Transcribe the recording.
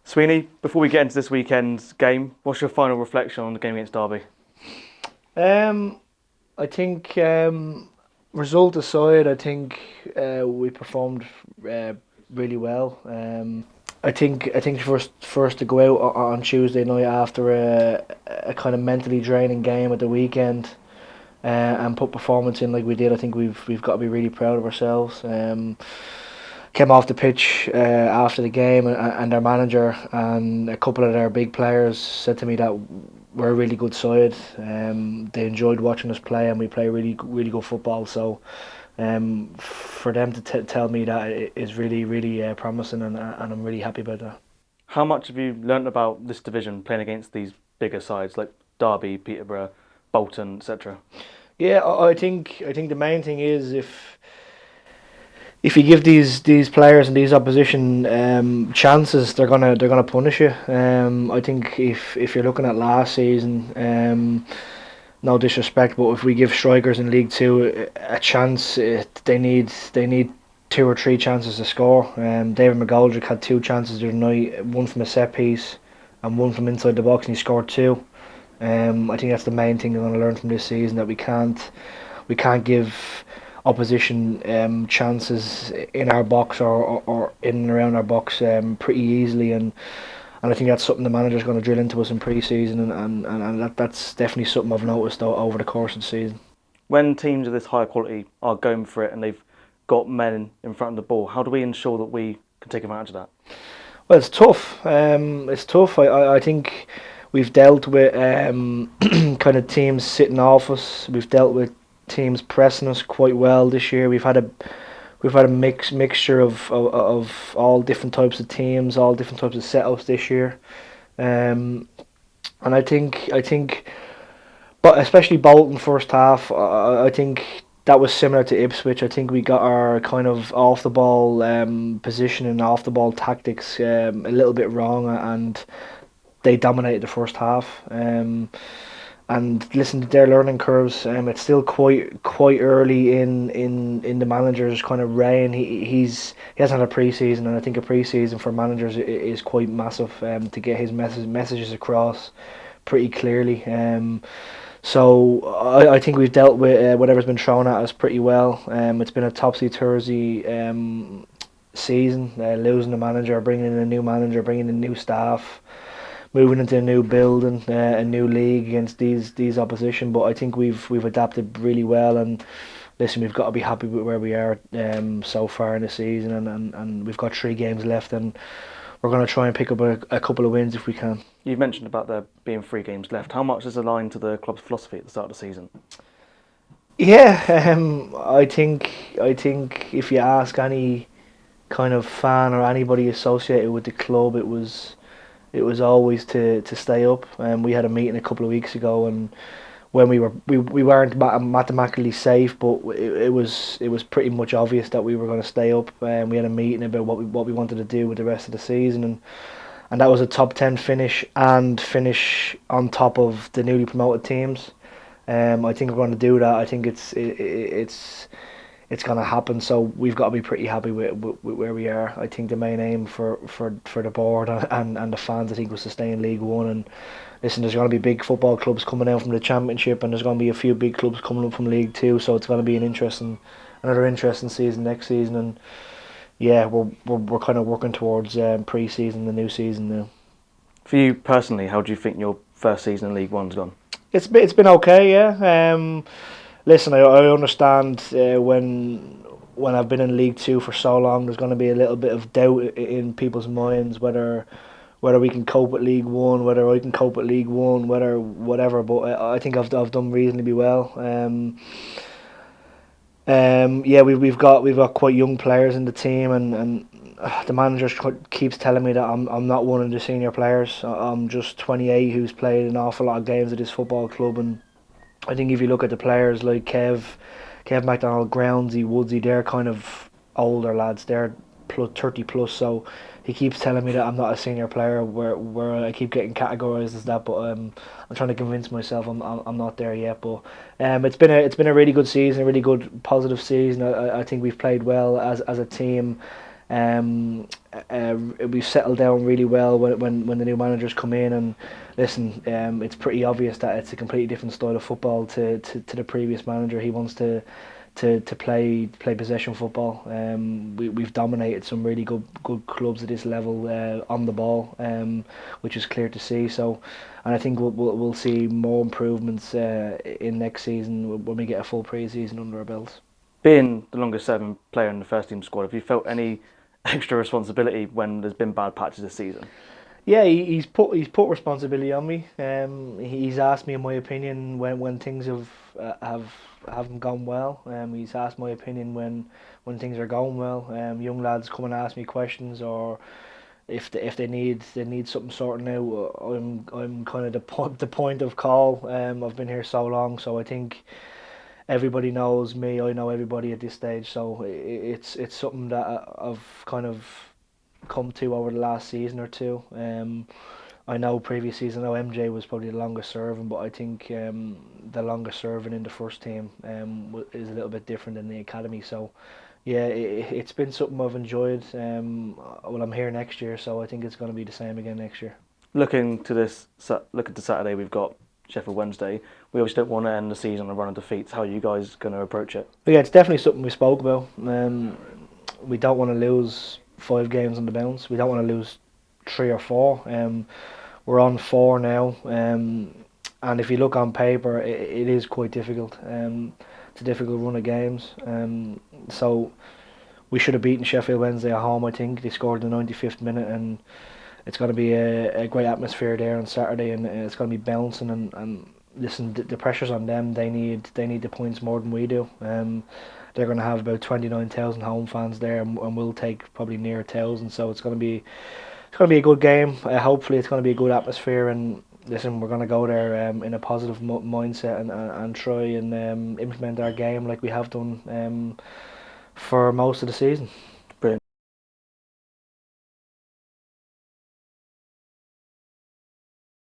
Sweeney, before we get into this weekend's game, what's your final reflection on the game against Derby? Um, I think result aside, I think we performed uh, really well. I think first to go out on Tuesday night after a kind of mentally draining game at the weekend and put performance in like we did. I think we've got to be really proud of ourselves. Came off the pitch after the game, and our manager and a couple of their big players said to me that we're a really good side. They enjoyed watching us play, and we play really good football. So for them to tell me that is really promising, and I'm really happy about that. How much have you learnt about this division playing against these bigger sides like Derby, Peterborough, Bolton, etc.? Yeah, I think the main thing is if you give these players and these opposition chances, they're gonna punish you. I think if you're looking at last season, no disrespect, but if we give strikers in League Two a chance, they need two or three chances to score. David McGoldrick had two chances the other night, one from a set piece and one from inside the box, and he scored two. I think that's the main thing they're going to learn from this season, that we can't give opposition chances in our box or in and around our box pretty easily, and I think that's something the manager's going to drill into us in pre-season, and that's definitely something I've noticed over the course of the season. When teams of this high quality are going for it and they've got men in front of the ball, how do we ensure that we can take advantage of that? Well, it's tough. It's tough. I think we've dealt with kind of teams sitting off us. We've dealt with teams pressing us quite well this year. We've had a mixture of all different types of teams, all different types of setups this year. And I think, but especially Bolton first half, I think that was similar to Ipswich. I think we got our kind of off the ball position and off the ball tactics a little bit wrong, and they dominated the first half. And listen to their learning curves. It's still quite early in the manager's kind of reign. He hasn't had a pre-season, and I think a pre-season for managers is quite massive to get his messages across pretty clearly. So I think we've dealt with whatever's been thrown at us pretty well. It's been a topsy-turvy season, losing the manager, bringing in a new manager, bringing in new staff, moving into a new building, a new league against these opposition. But I think we've adapted really well, and listen, we've got to be happy with where we are so far in the season, and we've got 3 games left, and we're going to try and pick up a couple of wins if we can. You've mentioned about there being 3 games left. How much is aligned to the club's philosophy at the start of the season? Yeah, I think if you ask any kind of fan or anybody associated with the club, it was always to stay up. We had a meeting a couple of weeks ago, and when we weren't mathematically safe, but it was pretty much obvious that we were going to stay up. We had a meeting about what we wanted to do with the rest of the season, and that was a top 10 finish and finish on top of the newly promoted teams. I think we're going to do that. I think it's going to happen. So we've got to be pretty happy with where we are. I think the main aim for the board and the fans, I think, was to stay in League One. And listen, there's going to be big football clubs coming out from the Championship, and there's going to be a few big clubs coming up from League Two. So it's going to be another interesting season next season. And yeah, we're kind of working towards pre-season, the new season now. For you personally, how do you think your first season in League One's gone? It's been okay, yeah. Listen, I understand when I've been in League Two for so long, there's going to be a little bit of doubt in people's minds whether we can cope with League One, whether I can cope with League One, whether whatever. But I think I've done reasonably well. Yeah, we've got quite young players in the team, and the manager keeps telling me that I'm not one of the senior players. I'm just 28 who's played an awful lot of games at this football club, and I think if you look at the players like Kev McDonald, Groundsy, Woodsy, they're kind of older lads. They're 30 plus, so he keeps telling me that I'm not a senior player. Where I keep getting categorised as that, but I'm trying to convince myself I'm not there yet. But it's been a really good season, a really good positive season. I think we've played well as a team. We've settled down really well when the new managers come in, and listen, it's pretty obvious that it's a completely different style of football to the previous manager. He wants to play possession football. We've dominated some really good clubs at this level on the ball, which is clear to see. So, and I think we'll see more improvements in next season when we get a full pre-season under our belts. Being the longest serving player in the first team squad, have you felt any extra responsibility when there's been bad patches this season? Yeah, he's put responsibility on me. He's asked me my opinion when things haven't gone well. He's asked my opinion when things are going well. Young lads come and ask me questions, or if they need something sorting out. I'm kind of the point of call. I've been here so long, so I think everybody knows me. I know everybody at this stage, so it's something that I've kind of come to over the last season or two. I know previous season, I know MJ was probably the longest serving, but I think the longest serving in the first team is a little bit different in the academy. So yeah, it's been something I've enjoyed. Well, I'm here next year, so I think it's going to be the same again next year. Looking to Saturday, we've got Sheffield Wednesday. We obviously don't want to end the season on a run of defeats. How are you guys going to approach it? But yeah, it's definitely something we spoke about. We don't want to lose 5 games on the bounce. We don't want to lose 3 or 4. We're on 4 now, and if you look on paper, it is quite difficult. It's a difficult run of games. So we should have beaten Sheffield Wednesday at home. I think they scored in the 95th minute, and it's going to be a great atmosphere there on Saturday, and it's going to be bouncing. And listen, the pressure's on them. They need the points more than we do. They're going to have about 29,000 home fans there, and we'll take probably near 1,000. So it's going to be a good game. Hopefully, it's going to be a good atmosphere. And listen, we're going to go there in a positive mindset and try and implement our game like we have done for most of the season.